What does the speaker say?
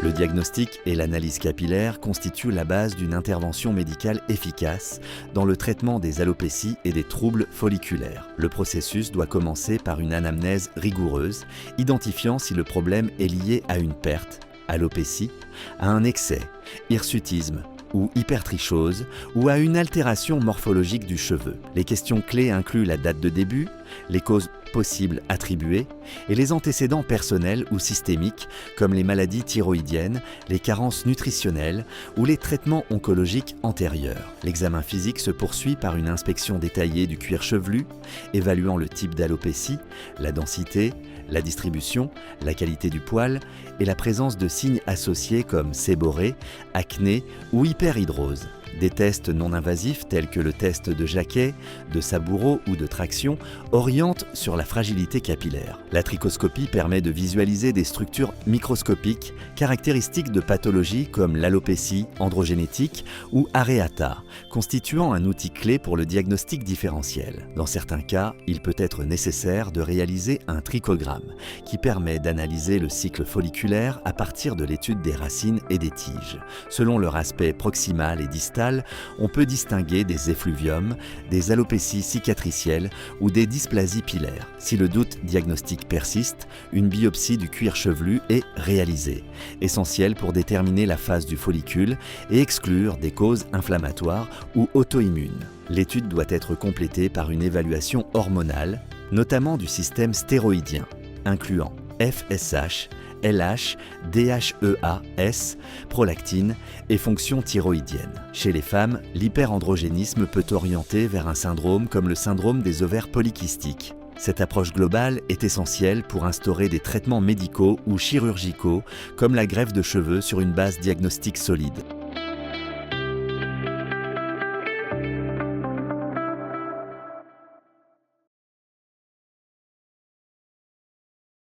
Le diagnostic et l'analyse capillaire constituent la base d'une intervention médicale efficace dans le traitement des alopécies et des troubles folliculaires. Le processus doit commencer par une anamnèse rigoureuse, identifiant si le problème est lié à une perte, alopécie, à un excès, hirsutisme ou hypertrichose, ou à une altération morphologique du cheveu. Les questions clés incluent la date de début, les causes possibles attribuées et les antécédents personnels ou systémiques comme les maladies thyroïdiennes, les carences nutritionnelles ou les traitements oncologiques antérieurs. L'examen physique se poursuit par une inspection détaillée du cuir chevelu, évaluant le type d'alopécie, la densité, la distribution, la qualité du poil et la présence de signes associés comme séborrhée, acné ou hyperhidrose. Des tests non invasifs tels que le test de Jacquet, de Saboureau ou de traction orientent sur la fragilité capillaire. La trichoscopie permet de visualiser des structures microscopiques caractéristiques de pathologies comme l'alopécie androgénétique ou aréata, constituant un outil clé pour le diagnostic différentiel. Dans certains cas, il peut être nécessaire de réaliser un trichogramme qui permet d'analyser le cycle folliculaire à partir de l'étude des racines et des tiges. Selon leur aspect proximal et distal, on peut distinguer des effluviums, des alopécies cicatricielles ou des dysplasies pilaires. Si le doute diagnostique persiste, une biopsie du cuir chevelu est réalisée, essentielle pour déterminer la phase du follicule et exclure des causes inflammatoires ou auto-immunes. L'étude doit être complétée par une évaluation hormonale, notamment du système stéroïdien, incluant FSH, LH, DHEA-S, prolactine et fonction thyroïdienne. Chez les femmes, l'hyperandrogénisme peut orienter vers un syndrome comme le syndrome des ovaires polykystiques. Cette approche globale est essentielle pour instaurer des traitements médicaux ou chirurgicaux comme la greffe de cheveux sur une base diagnostique solide.